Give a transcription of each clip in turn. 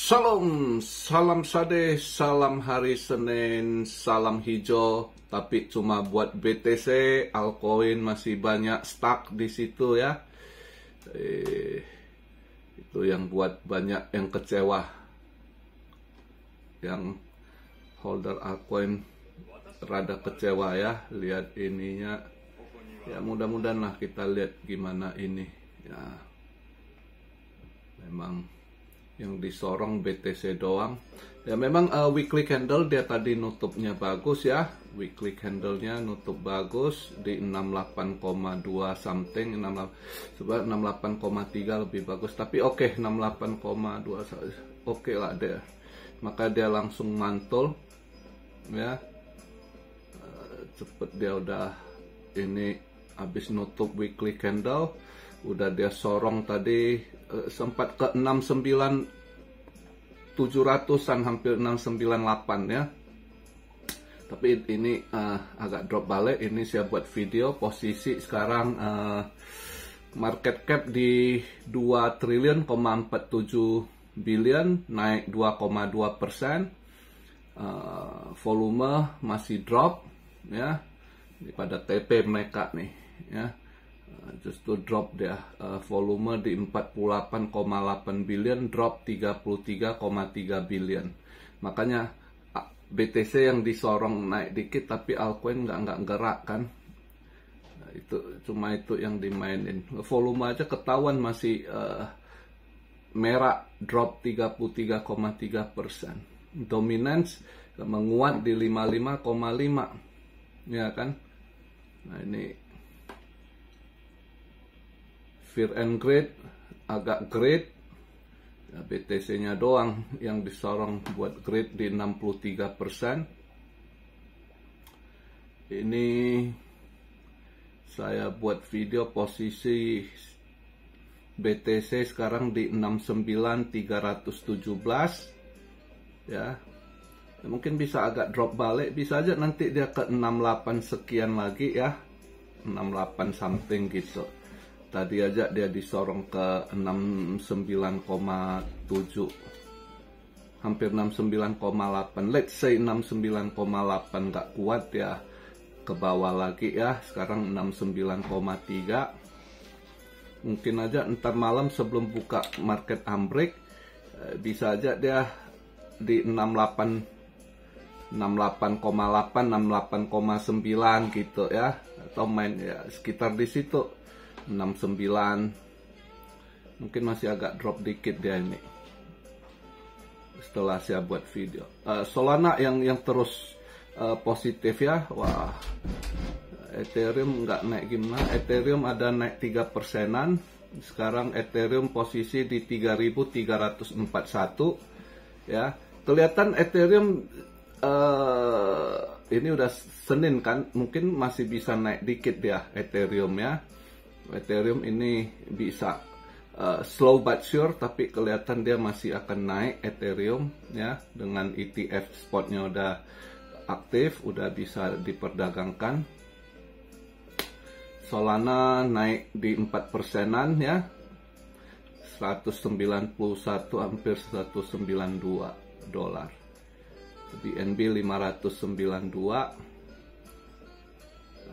Salam, salam sade, salam hari Senin, salam hijau. Tapi cuma buat BTC, altcoin masih banyak stuck di situ ya. Itu yang buat banyak yang kecewa. Yang holder altcoin rada kecewa ya. Lihat ininya. Ya mudah-mudahan lah kita lihat gimana ini. Ya, memang yang disorong BTC doang. Ya memang weekly candle dia tadi nutupnya bagus ya. Weekly candlenya nutup bagus di 68,2 something, 68,3 lebih bagus. Tapi oke, 68,2 oke lah dia. Maka dia langsung mantul ya. Cepet dia udah ini habis nutup weekly candle. Udah dia sorong tadi sempat ke 69.700-an, hampir 698 ya. Tapi ini agak drop balik. Ini saya buat video posisi sekarang market cap di 2 triliun, 47 billion, naik 2,2%. Volume masih drop ya, pada TP mereka nih ya. Justru drop dia, volume di 48,8 billion, drop 33,3 billion. Makanya BTC yang disorong naik dikit, tapi altcoin nggak gerak kan. Nah, itu cuma itu yang dimainin. Volume aja ketahuan masih merah, drop 33,3%. Dominance menguat di 55,5 ya kan. Nah ini Fear and Greed agak great ya, BTC-nya doang yang disorong buat great di 63%. Ini saya buat video posisi BTC sekarang di 69.317 ya. Mungkin bisa agak drop balik, bisa aja nanti dia ke 68 sekian lagi ya, 68 something gitu. Tadi aja dia disorong ke 69,7, hampir 69,8. Let's say 69,8 nggak kuat ya, ke bawah lagi ya. Sekarang 69,3. Mungkin aja ntar malam sebelum buka market handbrake bisa aja dia di 68,8, 68,9 gitu ya, atau main ya sekitar di situ 69. Mungkin masih agak drop dikit dia ini setelah saya buat video. Solana yang terus positif ya. Wah, Ethereum nggak naik gimana. Ethereum ada naik 3%-an. Sekarang Ethereum posisi di 3.341 ya. Kelihatan Ethereum ini udah Senin kan, mungkin masih bisa naik dikit ya Ethereum ya. Ethereum ini bisa slow but sure, tapi kelihatan dia masih akan naik Ethereum ya, dengan ETF spotnya udah aktif, udah bisa diperdagangkan. Solana naik di 4%-an ya, 191 hampir 192 dolar. BNB 592.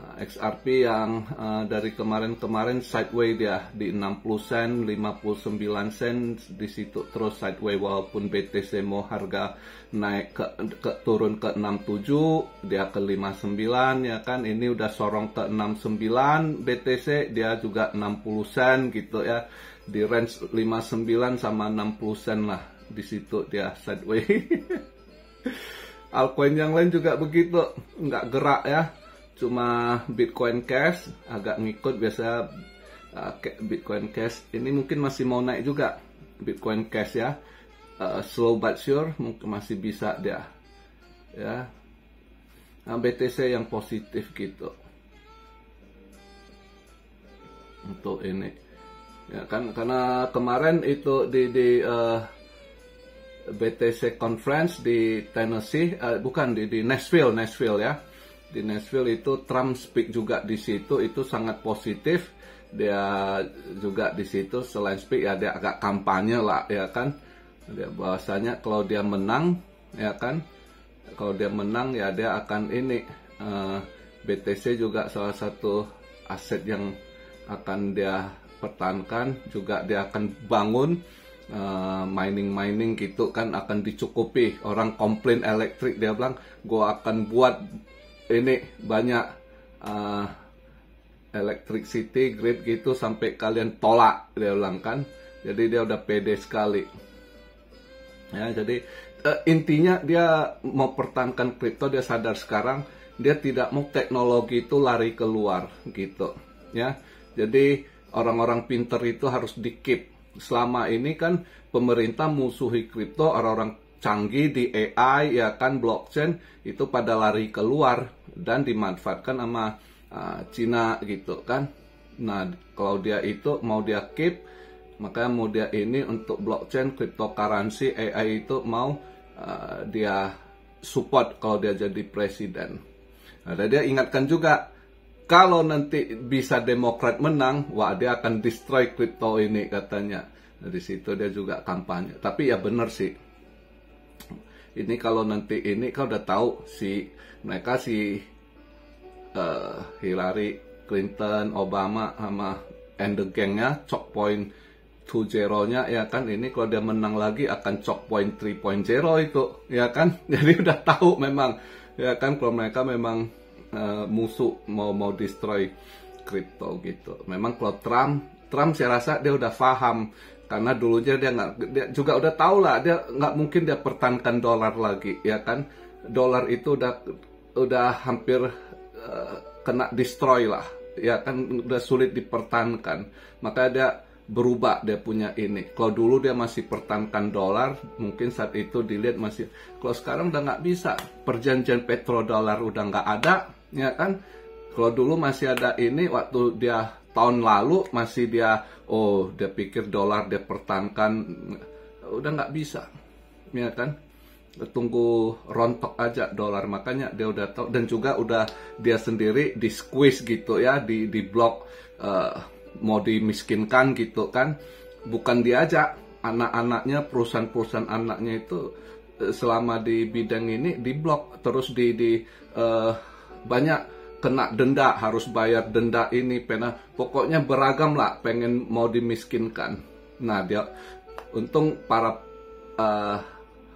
XRP yang dari kemarin sideways dia di 60 sen, 59 sen, di situ terus sideways walaupun BTC mau harga naik turun ke 67, dia ke 59 ya kan. Ini udah sorong ke 69 BTC, dia juga 60 sen gitu ya. Di range 59 sama 60 sen lah, di situ dia sideways. Altcoin yang lain juga begitu, nggak gerak ya. Cuma Bitcoin Cash agak ngikut, biasa Bitcoin Cash ini mungkin masih mau naik juga. Bitcoin Cash ya, slow but sure, mungkin masih bisa dia ya. Nah, BTC yang positif gitu untuk ini ya kan, karena kemarin itu di BTC conference di Tennessee, bukan di Nashville ya. Di Nashville itu Trump speak juga di situ, itu sangat positif. Dia juga di situ selain speak ya dia agak kampanye lah ya kan. Dia bahwasanya kalau dia menang, ya kan, kalau dia menang ya dia akan ini, BTC juga salah satu aset yang akan dia pertahankan, juga dia akan bangun mining gitu kan, akan dicukupi. Orang komplain elektrik, dia bilang gua akan buat ini banyak electricity grid gitu sampai kalian tolak, dia bilang kan. Jadi dia udah pede sekali ya. Jadi intinya dia mau pertahankan kripto. Dia sadar sekarang dia tidak mau teknologi itu lari keluar gitu ya. Jadi orang-orang pinter itu harus di keep. Selama ini kan pemerintah musuhi kripto, orang-orang canggih di AI ya kan, blockchain itu pada lari keluar dan dimanfaatkan sama Cina gitu kan. Nah kalau dia itu mau dia keep, makanya mau dia ini untuk blockchain, cryptocurrency, AI itu mau dia support kalau dia jadi presiden. Nah, dia ingatkan juga kalau nanti bisa Demokrat menang, wah dia akan destroy kripto ini katanya. Dari situ dia juga kampanye. Tapi ya benar sih. Ini kalau nanti ini kau udah tahu mereka Hillary Clinton, Obama sama and the gangnya, choke point 2.0-nya ya kan, ini kalau dia menang lagi akan choke point 3.0 itu ya kan. Jadi udah tahu memang ya kan kalau mereka memang musuh mau destroy kripto gitu. Memang kalau Trump saya rasa dia udah paham, karena dulunya dia juga udah tahu lah, dia nggak mungkin dia pertahankan dolar lagi ya kan. Dolar itu udah hampir kena destroy lah ya kan, udah sulit dipertahankan. Maka dia berubah, dia punya ini. Kalau dulu dia masih pertahankan dolar, mungkin saat itu dilihat masih. Kalau sekarang udah nggak bisa, perjanjian petrodolar udah nggak ada ya kan. Kalau dulu masih ada ini, waktu dia tahun lalu masih dia pikir dolar dia pertahankan, udah nggak bisa ya kan. Tunggu rontok aja dolar, makanya dia udah tahu. Dan juga udah dia sendiri di squeeze gitu ya, di blok, mau dimiskinkan gitu kan. Bukan dia aja, anak-anaknya, perusahaan-perusahahan anaknya itu selama di bidang ini di blok terus, banyak kena denda, harus bayar denda ini, pokoknya beragam lah, pengen mau dimiskinkan. Nah dia untung para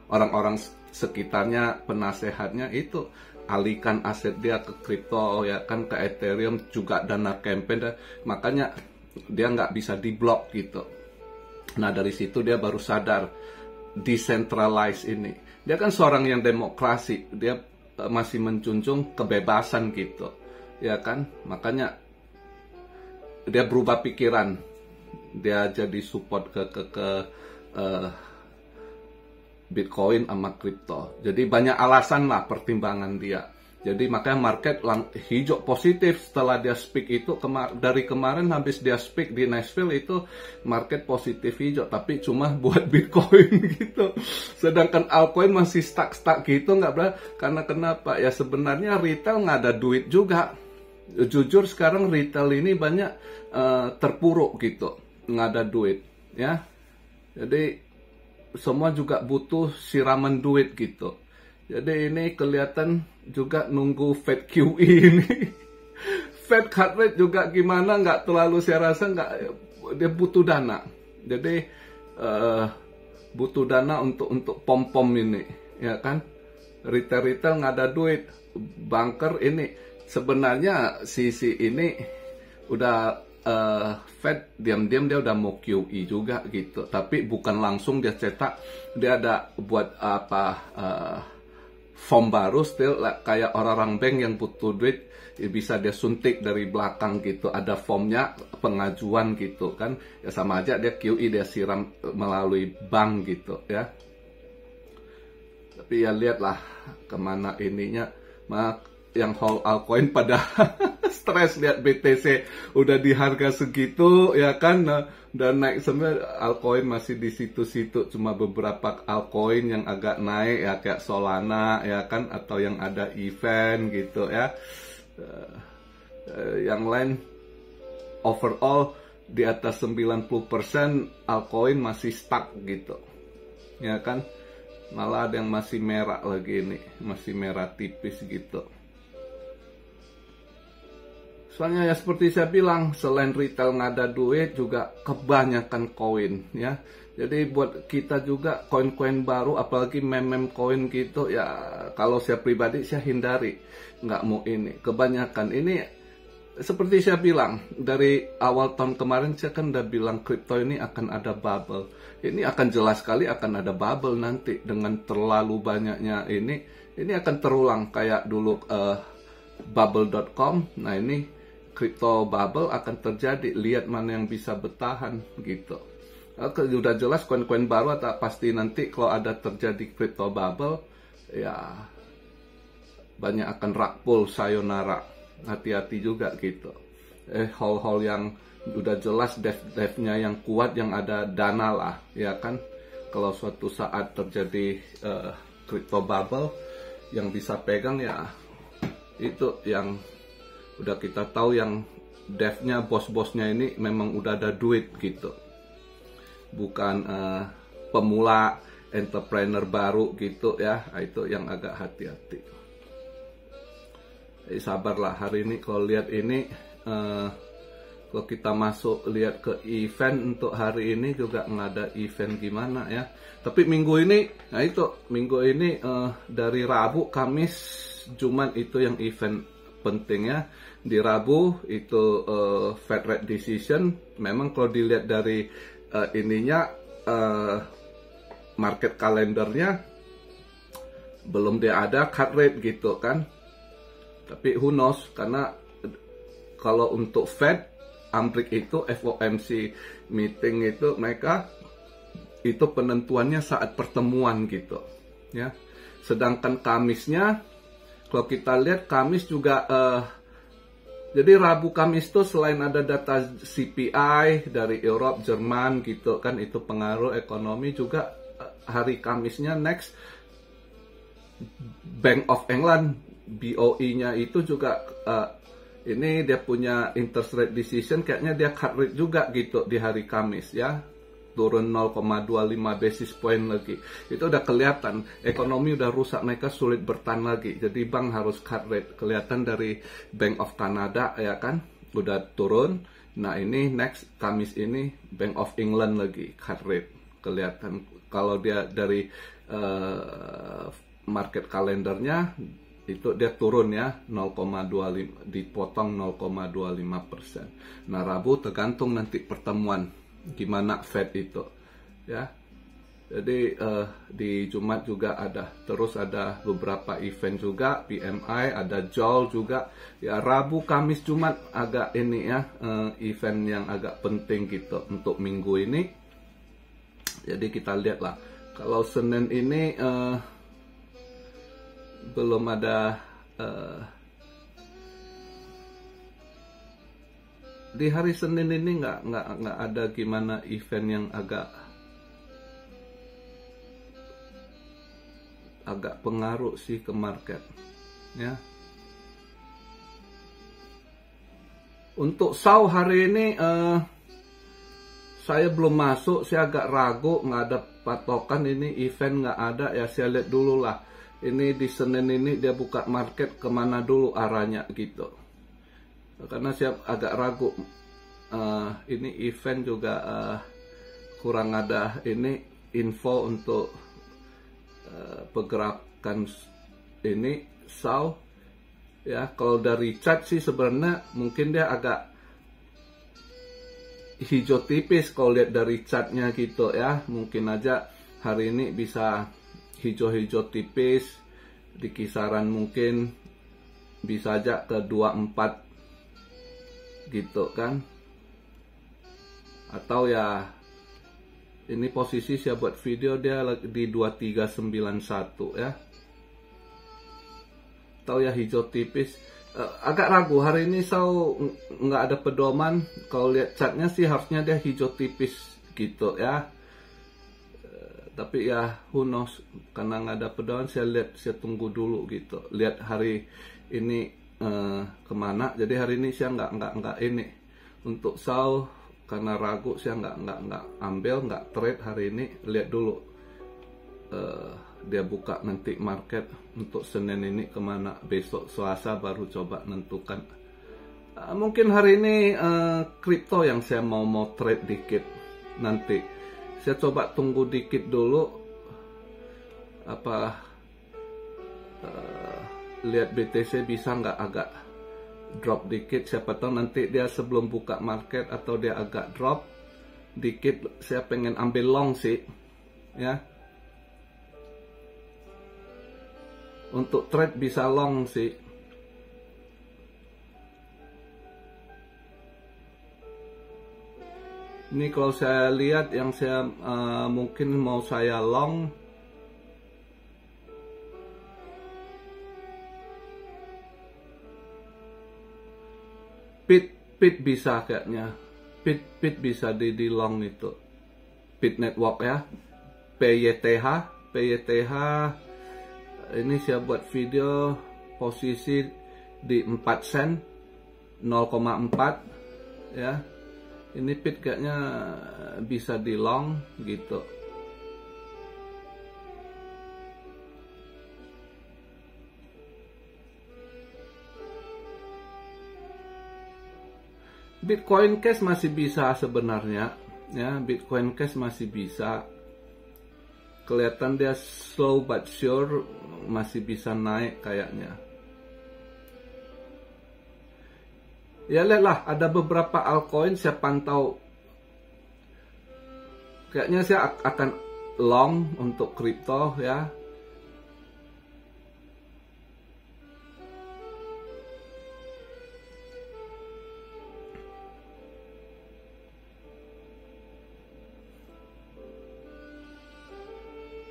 orang-orang sekitarnya, penasehatnya itu alihkan aset dia ke kripto ya kan, ke Ethereum, juga dana campaign, makanya dia nggak bisa diblok gitu. Nah dari situ dia baru sadar decentralized ini. Dia kan seorang yang demokrasi, dia masih menjunjung kebebasan gitu ya kan, makanya dia berubah pikiran, dia jadi support ke Bitcoin sama kripto. Jadi banyak alasan lah pertimbangan dia. Jadi makanya market hijau positif setelah dia speak itu. Dari kemarin habis dia speak di Nashville itu market positif hijau, tapi cuma buat Bitcoin gitu. Sedangkan altcoin masih stuck gitu, nggak berapa. Karena kenapa? Ya sebenarnya retail nggak ada duit juga. Jujur sekarang retail ini banyak terpuruk gitu, nggak ada duit ya. Jadi semua juga butuh siraman duit gitu. Jadi ini kelihatan juga nunggu Fed QE ini. Fed cut rate juga gimana, nggak terlalu, saya rasa nggak, dia butuh dana. Jadi butuh dana untuk pom-pom ini ya kan. Retail nggak ada duit. Banker ini sebenarnya sisi ini udah Fed diam-diam dia udah mau QE juga gitu, tapi bukan langsung dia cetak, dia ada buat form baru, still kayak orang-orang bank yang butuh duit bisa dia suntik dari belakang gitu, ada formnya, pengajuan gitu kan, ya sama aja dia QE, dia siram melalui bank gitu ya. Tapi ya lihatlah kemana ininya, yang whole altcoin pada stres lihat BTC udah di harga segitu ya kan, dan naik semua, altcoin masih di situ-situ, cuma beberapa altcoin yang agak naik ya kayak Solana ya kan, atau yang ada event gitu ya. Yang lain overall di atas 90% altcoin masih stuck gitu. ya kan, malah ada yang masih merah lagi ini, masih merah tipis gitu. Soalnya ya seperti saya bilang, selain retail nggak ada duit, juga kebanyakan koin ya. Jadi buat kita juga koin-koin baru, apalagi meme-meme koin gitu ya, kalau saya pribadi saya hindari, nggak mau ini. Kebanyakan ini seperti saya bilang dari awal tahun kemarin, saya kan udah bilang kripto ini akan ada bubble. Ini akan jelas sekali akan ada bubble nanti dengan terlalu banyaknya ini akan terulang kayak dulu bubble.com. Nah ini crypto bubble akan terjadi, lihat mana yang bisa bertahan gitu. Udah jelas koin-koin baru atau pasti nanti kalau ada terjadi crypto bubble ya banyak akan rakpul, sayonara, hati-hati juga gitu. Hal-hal yang udah jelas dev-devnya yang kuat, yang ada dana lah ya kan. Kalau suatu saat terjadi crypto bubble, yang bisa pegang ya itu yang udah kita tahu, yang devnya, bos-bosnya ini memang udah ada duit gitu, bukan pemula, entrepreneur baru gitu ya. Itu yang agak hati-hati. Sabarlah hari ini. Kalau lihat ini, kalau kita masuk lihat ke event untuk hari ini juga nggak ada event gimana ya. Tapi minggu ini, nah itu minggu ini dari Rabu, Kamis, Jumat itu yang event pentingnya. Di Rabu itu Fed rate decision. Memang kalau dilihat dari ininya market kalendernya belum dia ada cut rate gitu kan. Tapi who knows, karena kalau untuk Fed Amrik itu FOMC meeting itu mereka itu penentuannya saat pertemuan gitu ya. Sedangkan Kamisnya, kalau kita lihat Kamis juga jadi Rabu Kamis itu selain ada data CPI dari Eropa, Jerman gitu kan, itu pengaruh ekonomi juga. Hari Kamisnya next Bank of England BOE-nya itu juga ini dia punya interest rate decision, kayaknya dia cut rate juga gitu di hari Kamis ya. Turun 0,25 basis point lagi. Itu udah kelihatan ekonomi udah rusak, mereka sulit bertahan lagi. Jadi bank harus cut rate. Kelihatan dari Bank of Canada ya kan, udah turun. Nah ini next Kamis ini Bank of England lagi cut rate. Kelihatan kalau dia dari market kalendernya itu dia turun ya 0,25, dipotong 0,25%. Nah Rabu tergantung nanti pertemuan gimana Fed itu ya. Jadi di Jumat juga ada, terus ada beberapa event juga, PMI, ada JOL juga ya. Rabu, Kamis, Jumat agak ini ya, event yang agak penting gitu untuk minggu ini. Jadi kita lihat lah. Kalau Senin ini belum ada di hari Senin ini nggak ada gimana event yang agak pengaruh sih ke market ya. Untuk SAU hari ini saya belum masuk, saya agak ragu, nggak ada patokan ini event, nggak ada ya. Saya lihat dulu lah ini di Senin ini dia buka market kemana dulu arahnya gitu. Karena saya agak ragu, ini event juga kurang ada ini info untuk pergerakan ini SAU ya. Kalau dari chart sih sebenarnya mungkin dia agak hijau tipis kalau lihat dari chartnya gitu ya. Mungkin aja hari ini bisa hijau-hijau tipis di kisaran, mungkin bisa aja ke 24 gitu kan. Atau ya ini posisi saya buat video dia di 2391 ya. Atau ya hijau tipis. Agak ragu hari ini SAU nggak ada pedoman. Kalau lihat chartnya sih harusnya dia hijau tipis gitu ya. Tapi ya who knows, karena nggak ada pedoman, saya tunggu dulu gitu. Lihat hari ini kemana. Jadi hari ini saya nggak ini untuk SAU, karena ragu saya nggak ambil, nggak trade hari ini. Lihat dulu dia buka nanti market untuk Senin ini kemana, besok Selasa baru coba nentukan. Mungkin hari ini kripto yang saya mau trade dikit. Nanti saya coba tunggu dikit dulu, lihat BTC bisa nggak agak drop dikit. Siapa tahu nanti dia sebelum buka market atau dia agak drop dikit, saya pengen ambil long sih ya. Untuk trade bisa long sih. Ini kalau saya lihat yang saya mungkin mau saya long, Pit bisa kayaknya. Pit bisa di long itu. Pit network ya. PYTH. Ini saya buat video posisi di 4 sen 0,4 ya. Ini pit kayaknya bisa di long gitu. Bitcoin Cash masih bisa sebenarnya ya. Bitcoin Cash masih bisa. Kelihatan dia slow but sure, masih bisa naik kayaknya. Ya lihatlah, ada beberapa altcoin saya pantau. Kayaknya saya akan long untuk kripto ya.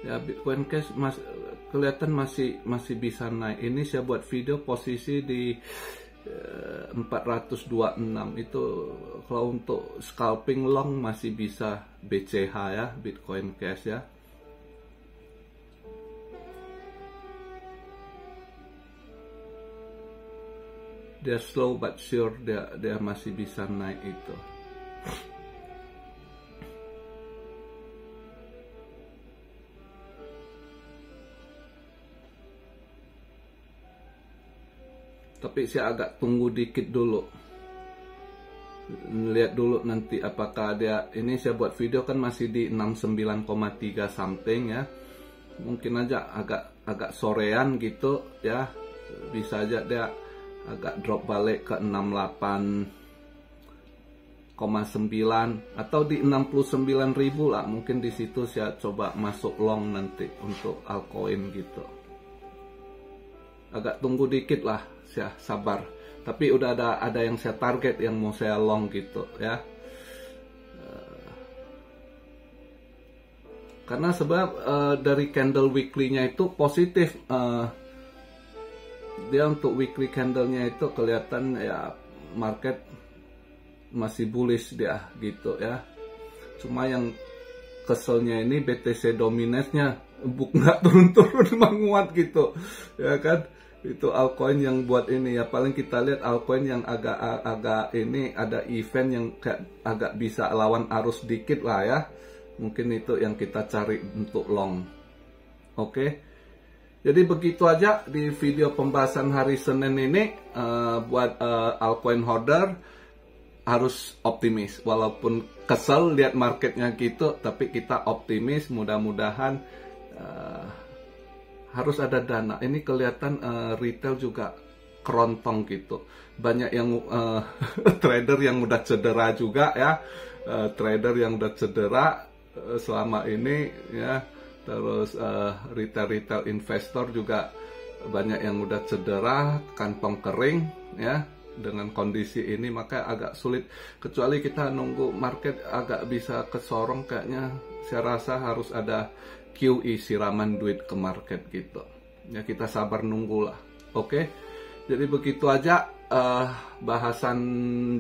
Ya, Bitcoin Cash kelihatan masih bisa naik. Ini saya buat video posisi di 426 itu. Kalau untuk scalping long masih bisa BCH ya, Bitcoin Cash ya. Dia slow but sure, dia masih bisa naik itu. Tapi saya agak tunggu dikit dulu. Lihat dulu nanti apakah dia, ini saya buat video kan masih di 69,3 something ya. Mungkin aja agak sorean gitu ya. Bisa aja dia agak drop balik ke 68,9 atau di 69.000 lah. Mungkin di situ saya coba masuk long nanti untuk altcoin gitu. Agak tunggu dikit lah. Ya, sabar. Tapi udah ada yang saya target yang mau saya long gitu ya. Karena sebab dari candle weekly-nya itu positif. Dia untuk weekly candle-nya itu kelihatan ya market masih bullish dia gitu ya. Cuma yang keselnya ini BTC dominance-nya nggak turun-turun menguat gitu ya kan. Itu altcoin yang buat ini ya, paling kita lihat altcoin yang agak ini ada event yang kayak agak bisa lawan arus dikit lah ya. Mungkin itu yang kita cari untuk long. Oke. Jadi begitu aja di video pembahasan hari Senin ini. Buat altcoin holder harus optimis, walaupun kesel lihat marketnya gitu, tapi kita optimis, mudah-mudahan harus ada dana. Ini kelihatan retail juga kerontong gitu. Banyak yang trader yang udah cedera juga ya. Trader yang udah cedera selama ini ya. Terus retail investor juga banyak yang udah cedera, kantong kering ya. Dengan kondisi ini maka agak sulit, kecuali kita nunggu market agak bisa kesorong kayaknya. Saya rasa harus ada QE, siraman duit ke market gitu. Ya kita sabar nunggu lah. Oke. Jadi begitu aja bahasan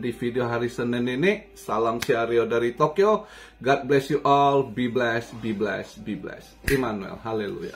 di video hari Senin ini. Salam Siario dari Tokyo. God bless you all. Be blessed, be blessed, be blessed. Immanuel. Haleluya.